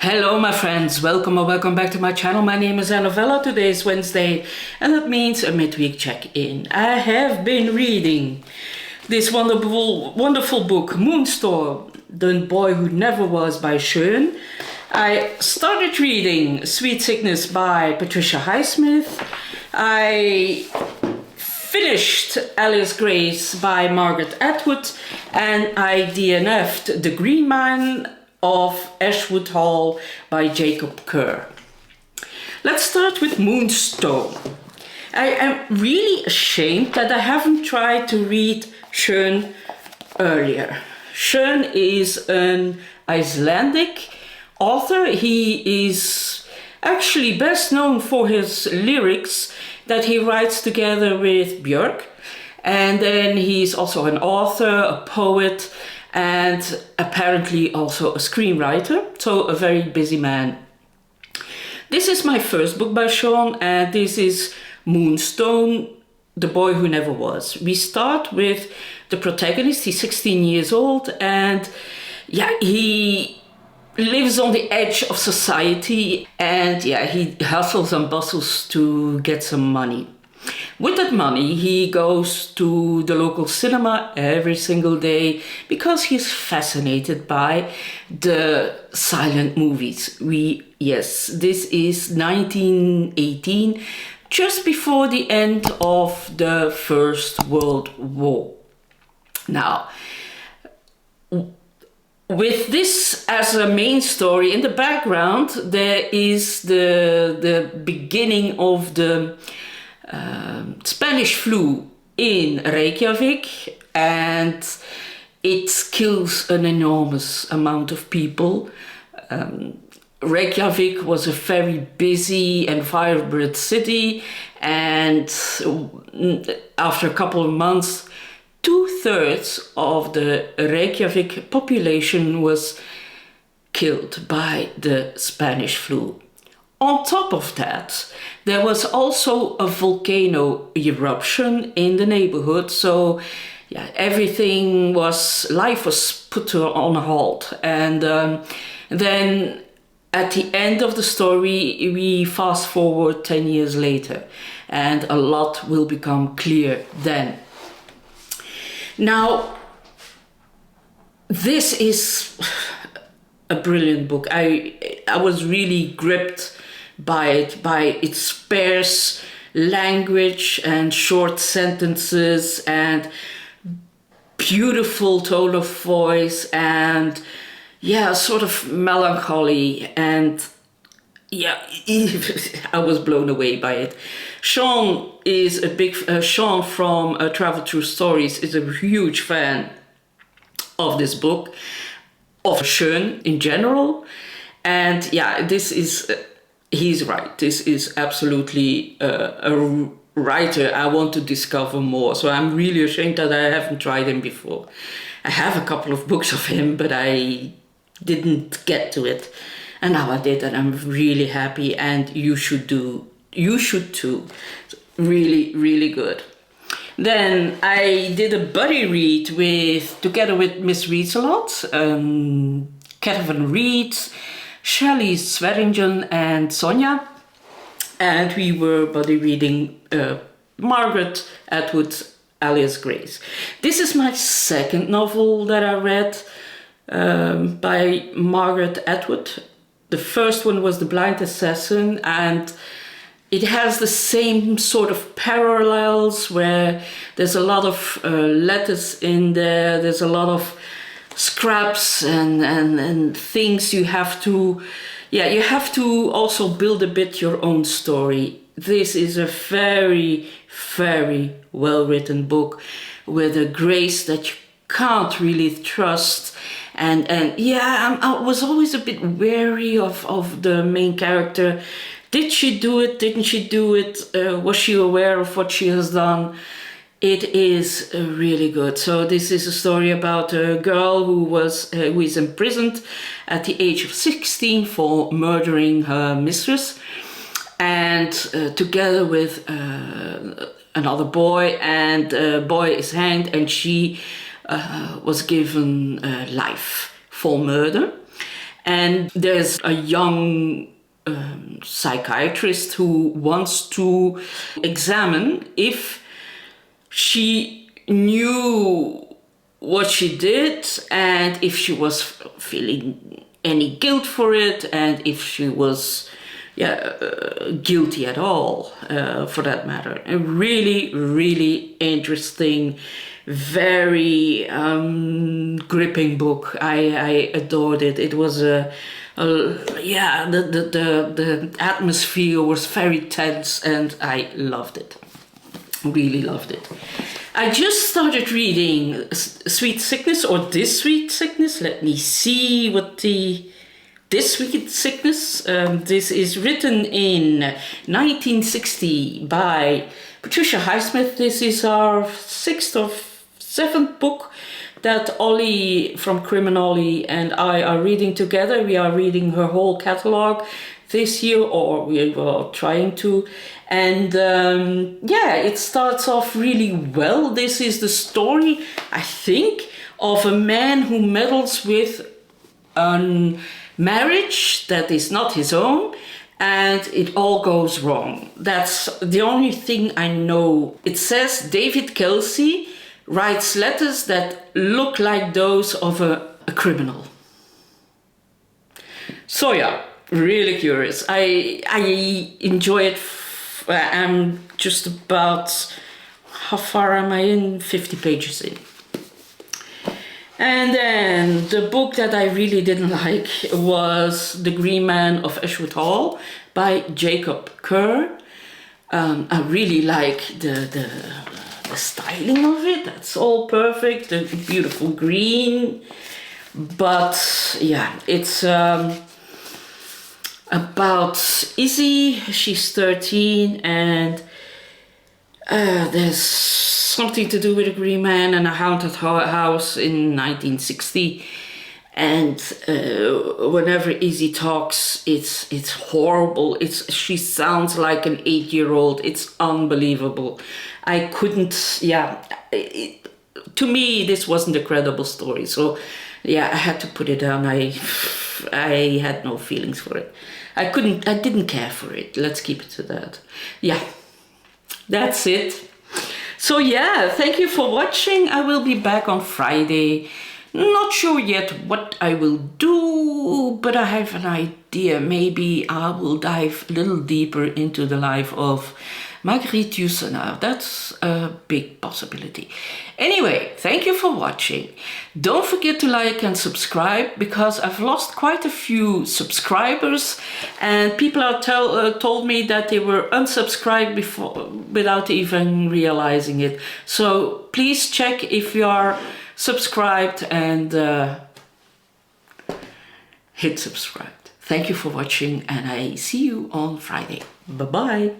Hello my friends, welcome or welcome back to my channel. My name is Novella. Today is Wednesday and that means a midweek check-in. I have been reading this wonderful book, Moonstone, The Boy Who Never Was by Sjón. I started reading Sweet Sickness by Patricia Highsmith. I finished Elias Grace by Margaret, Atwood, and I DNF'd The Green Man of Eshwood Hall by Kerr. Let's start with Moonstone. I am really ashamed that I haven't tried to read Sjón earlier. Sjón is an Icelandic author. He is actually best known for his lyrics that he writes together with Björk. And then he's also an author, a poet, and apparently also a screenwriter, so a very busy man. This is my first book by Sjón, and this is Moonstone, The Boy Who Never Was. We start with the protagonist. He's 16 years old, and he lives on the edge of society, and he hustles and bustles to get some money. With that money, he goes to the local cinema every single day because he's fascinated by the silent movies. This is 1918, just before the end of the First World War. Now, with this as a main story in the background, there is the beginning of the Spanish flu in Reykjavik, and it kills an enormous amount of people. Reykjavik was a very busy and vibrant city, and after a couple of months, 2/3 of the Reykjavik population was killed by the Spanish flu. On top of that, there was also a volcano eruption in the neighborhood, so life was put on hold. And then at the end of the story, we fast forward 10 years later, and a lot will become clear then. Now, this is a brilliant book. I was really gripped by its sparse language and short sentences and beautiful tone of voice and sort of melancholy, and I was blown away by it. Sjón is Sjón from Travel Through Stories is a huge fan of this book, of Sjón in general, and this is he's right. This is absolutely a writer I want to discover more. So I'm really ashamed that I haven't tried him before. I have a couple of books of him, but I didn't get to it. And now I did, and I'm really happy, and you should too. Really, really good. Then I did a buddy read together with Miss Reads a Lot, Kevin Reads, Shelley Swearingen and Sonia, and we were buddy reading Margaret, Atwood, Elias Grace. This is my second novel that I read by Margaret Atwood. The first one was The Blind Assassin, and it has the same sort of parallels where there's a lot of letters in there, there's a lot of scraps and things you have to also build a bit your own story. This is a very, very well written book with a grace that you can't really trust, and I was always a bit wary of the main character. Did she do it? Didn't she do it? Was she aware of what she has done? It is really good. So this is a story about a girl who is imprisoned at the age of 16 for murdering her mistress, and together with another boy, and the boy is hanged, and she was given life for murder. And there's a young psychiatrist who wants to examine if she knew what she did and if she was feeling any guilt for it and if she was guilty at all, for that matter. A really, really interesting, very gripping book. I adored it. It was the atmosphere was very tense and I loved it. Really loved it. I just started reading Sweet Sickness, or This Sweet Sickness. Let me see what This Sweet Sickness. This is written in 1960 by Patricia Highsmith. This is our 6th or 7th book that Ollie from Criminally and I are reading together. We are reading her whole catalogue this year, or we were trying to. And it starts off really well. This is the story, I think, of a man who meddles with a marriage that is not his own, and it all goes wrong. That's the only thing I know. It says David Kelsey writes letters that look like those of a criminal. So yeah, really curious. I enjoy it. I'm just about, how far am I in? 50 pages in. And then the book that I really didn't like was The Green Man of Eshwood Hall by Jacob Kerr. I really like the styling of it. That's all perfect. The beautiful green. But yeah, it's about Izzy. She's 13 and there's something to do with a green man and a haunted house in 1960. And whenever Izzy talks, it's horrible. She sounds like an 8-year-old. It's unbelievable. I couldn't. To me, this wasn't a credible story. So yeah, I had to put it down. I had no feelings for it. I didn't care for it. Let's keep it to that. Yeah, that's it. So yeah, thank you for watching. I will be back on Friday. Not sure yet what I will do, but I have an idea. Maybe I will dive a little deeper into the life of Margaret. That's a big possibility. Anyway, thank you for watching. Don't forget to like and subscribe, because I've lost quite a few subscribers and people are told me that they were unsubscribed before without even realizing it. So please check if you are subscribed and hit subscribe. Thank you for watching and I see you on Friday. Bye bye.